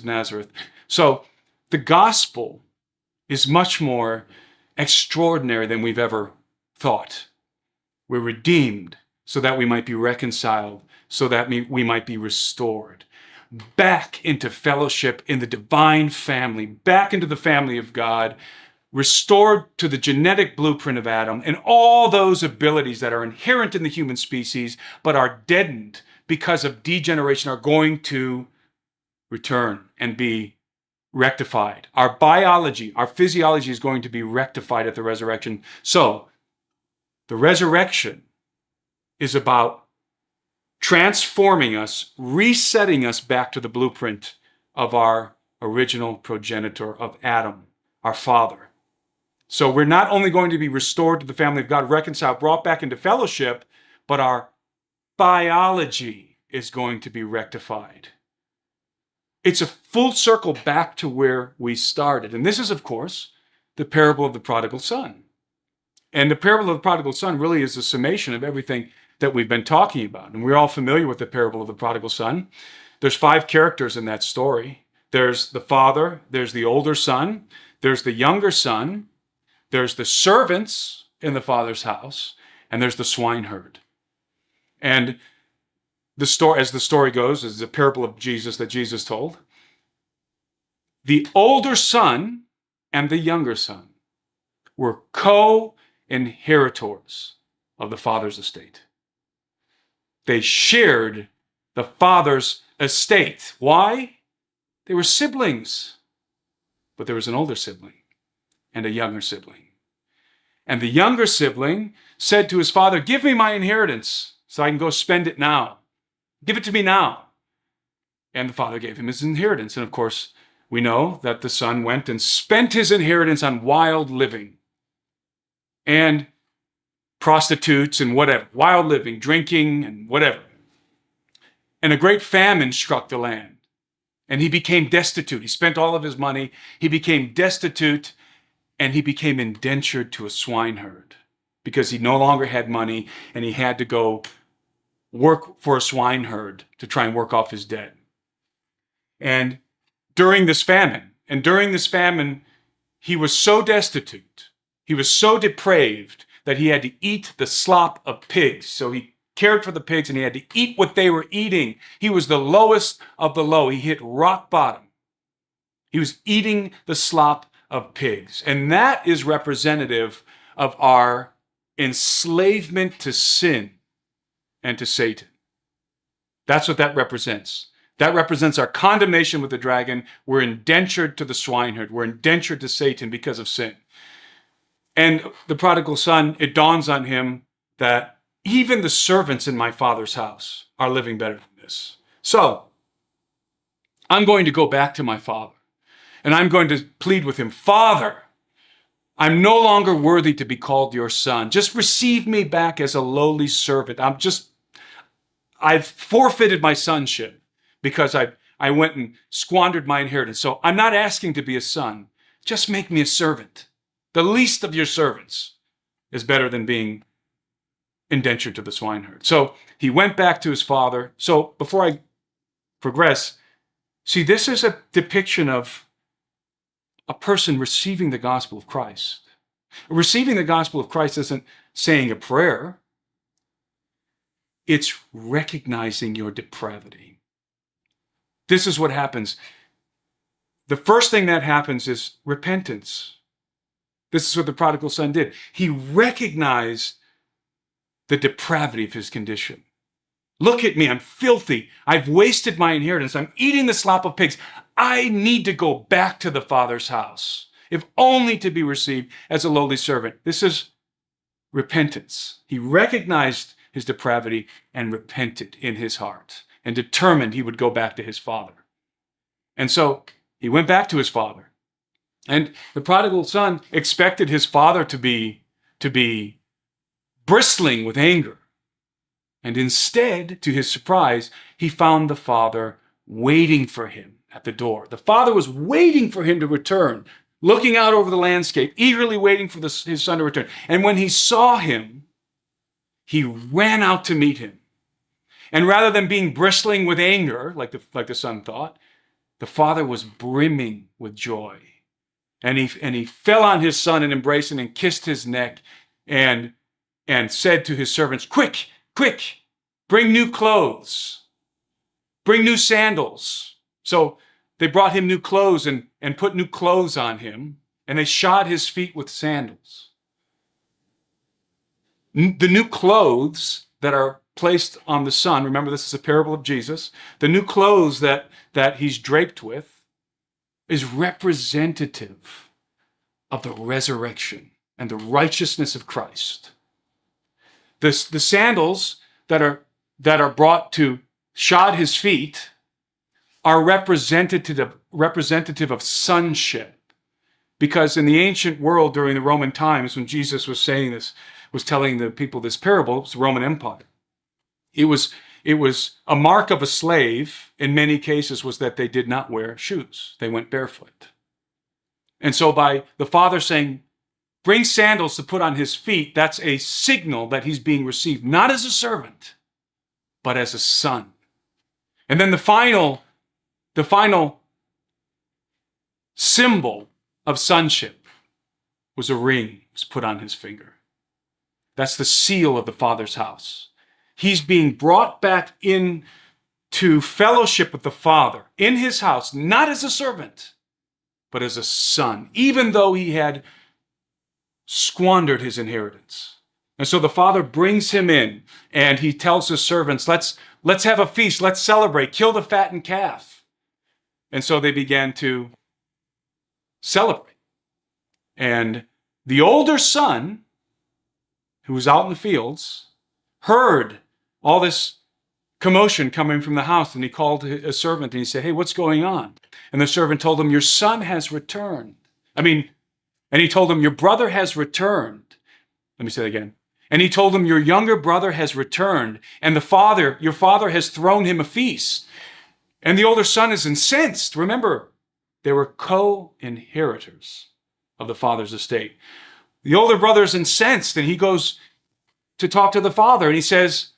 of Nazareth. So the gospel is much more extraordinary than we've ever thought. We're redeemed so that we might be reconciled, so that we might be restored back into fellowship in the divine family, back into the family of God, restored to the genetic blueprint of Adam and all those abilities that are inherent in the human species but are deadened because of degeneration are going to return and be rectified. Our biology, our physiology is going to be rectified at the resurrection. So the resurrection is about transforming us, resetting us back to the blueprint of our original progenitor of Adam, our father. So we're not only going to be restored to the family of God, reconciled, brought back into fellowship, but our biology is going to be rectified. It's a full circle back to where we started. And this is, of course, the parable of the prodigal son. And the parable of the prodigal son really is a summation of everything that we've been talking about. And we're all familiar with the parable of the prodigal son. There's 5 characters in that story. There's the father, there's the older son, there's the younger son, there's the servants in the father's house, and there's the swineherd. And the story, as the story goes, is the parable of Jesus that Jesus told. The older son and the younger son were co-inheritors of the father's estate. They shared the father's estate. Why? They were siblings. But there was an older sibling and a younger sibling. And the younger sibling said to his father, "Give me my inheritance so I can go spend it now. Give it to me now." And the father gave him his inheritance. And of course, we know that the son went and spent his inheritance on wild living and prostitutes and whatever, wild living, drinking and whatever. And a great famine struck the land. And he became destitute. He spent all of his money. He became destitute and he became indentured to a swineherd because he no longer had money and he had to go work for a swineherd to try and work off his debt. And during this famine, he was so destitute, he was so depraved that he had to eat the slop of pigs. So he cared for the pigs and he had to eat what they were eating. He was the lowest of the low. He hit rock bottom. He was eating the slop of pigs. And that is representative of our enslavement to sin and to Satan. That's what that represents. That represents our condemnation with the dragon. We're indentured to the swineherd. We're indentured to Satan because of sin. And the prodigal son, it dawns on him that even the servants in my father's house are living better than this. So I'm going to go back to my father and I'm going to plead with him, "Father, I'm no longer worthy to be called your son. Just receive me back as a lowly servant. I've forfeited my sonship because I went and squandered my inheritance. So I'm not asking to be a son. Just make me a servant. The least of your servants is better than being indentured to the swineherd." So he went back to his father. So before I progress, see, this is a depiction of a person receiving the gospel of Christ. Receiving the gospel of Christ isn't saying a prayer. It's recognizing your depravity. This is what happens. The first thing that happens is repentance. This is what the prodigal son did. He recognized the depravity of his condition. Look at me, I'm filthy. I've wasted my inheritance. I'm eating the slop of pigs. I need to go back to the Father's house, if only to be received as a lowly servant. This is repentance. He recognized his depravity and repented in his heart and determined he would go back to his father. And so he went back to his father. And the prodigal son expected his father to be bristling with anger. And instead, to his surprise, he found the father waiting for him at the door. The father was waiting for him to return, looking out over the landscape, eagerly waiting for his son to return. And when he saw him, he ran out to meet him. And rather than being bristling with anger, like the son thought, the father was brimming with joy. And he fell on his son and embraced him and kissed his neck and said to his servants, quick, quick, bring new clothes, bring new sandals. So they brought him new clothes and put new clothes on him, and they shod his feet with sandals. The new clothes that are placed on the son, remember this is a parable of Jesus, the new clothes that he's draped with is representative of the resurrection and the righteousness of Christ. The sandals that are brought to shod his feet are representative of sonship. Because in the ancient world during the Roman times, when Jesus was saying this, was telling the people this parable, it was the Roman Empire. It was a mark of a slave, in many cases, was that they did not wear shoes. They went barefoot. And so by the father saying, bring sandals to put on his feet, that's a signal that he's being received, not as a servant, but as a son. And then the final symbol of sonship was a ring was put on his finger. That's the seal of the Father's house. He's being brought back into fellowship with the Father in his house, not as a servant, but as a son, even though he had squandered his inheritance. And so the Father brings him in and he tells his servants, let's have a feast, let's celebrate, kill the fattened calf. And so they began to celebrate. And the older son, who was out in the fields, heard all this commotion coming from the house, and he called a servant and he said, hey, what's going on? And the servant told him, your son has returned. And he told him, your brother has returned. Let me say that again. And he told him, your younger brother has returned, and your father has thrown him a feast. And the older son is incensed. Remember, they were co-inheritors of the father's estate. The older brother is incensed, and he goes to talk to the father, and he says,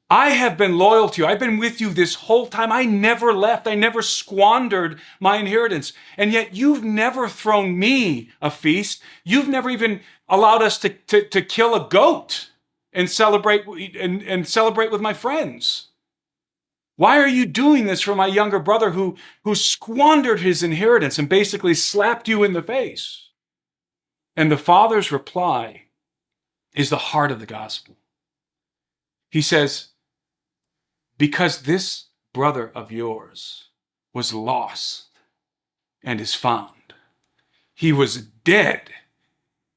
I have been loyal to you. I've been with you this whole time. I never left. I never squandered my inheritance. And yet you've never thrown me a feast. You've never even allowed us to kill a goat and celebrate with my friends. Why are you doing this for my younger brother who squandered his inheritance and basically slapped you in the face? And the father's reply is the heart of the gospel. He says, because this brother of yours was lost and is found. He was dead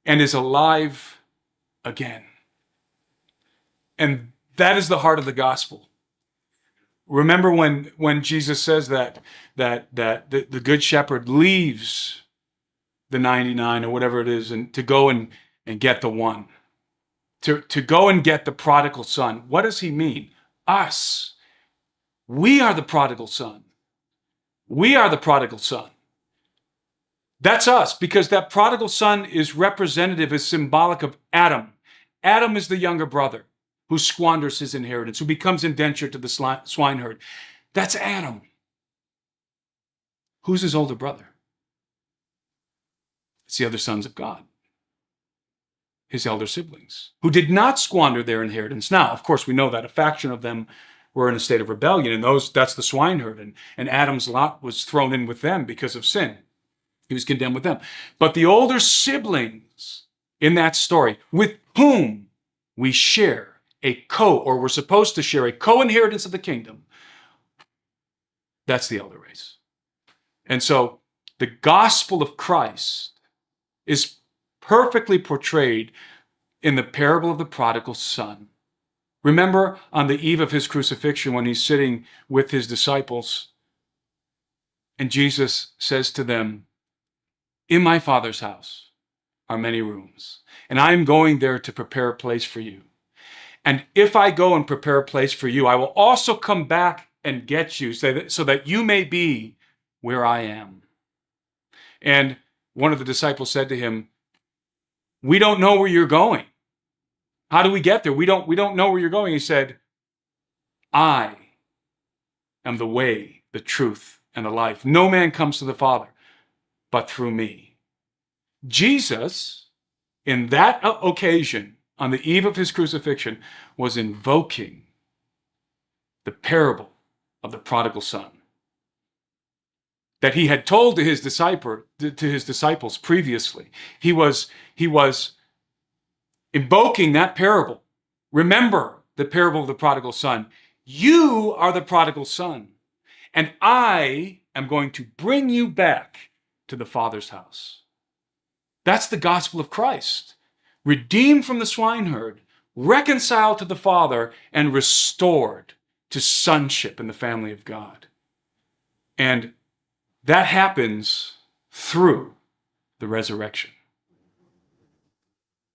and is alive again. And that is the heart of the gospel. Remember when Jesus says that the good shepherd leaves the 99 or whatever it is and to go and get the one. To go and get the prodigal son. What does he mean? Us. We are the prodigal son. We are the prodigal son. That's us, because that prodigal son is representative, is symbolic of Adam. Adam is the younger brother who squanders his inheritance, who becomes indentured to the swineherd. That's Adam. Who's his older brother? It's the other sons of God. His elder siblings, who did not squander their inheritance. Now, of course, we know that a faction of them were in a state of rebellion, and that's the swineherd, and Adam's lot was thrown in with them because of sin. He was condemned with them. But the older siblings in that story, with whom we share we're supposed to share a co-inheritance of the kingdom, that's the elder race. And so the gospel of Christ is perfectly portrayed in the parable of the prodigal son. Remember on the eve of his crucifixion when he's sitting with his disciples and Jesus says to them, in my Father's house are many rooms, and I'm going there to prepare a place for you. And if I go and prepare a place for you, I will also come back and get you so that you may be where I am. And one of the disciples said to him, we don't know where you're going. How do we get there? We don't know where you're going. He said, I am the way, the truth, and the life. No man comes to the Father but through me. Jesus, in that occasion, on the eve of his crucifixion, was invoking the parable of the prodigal son that he had told to his disciples previously. He was invoking that parable. Remember the parable of the prodigal son. You are the prodigal son, and I am going to bring you back to the Father's house. That's the gospel of Christ. Redeemed from the swineherd, reconciled to the Father, and restored to sonship in the family of God. And that happens through the resurrection.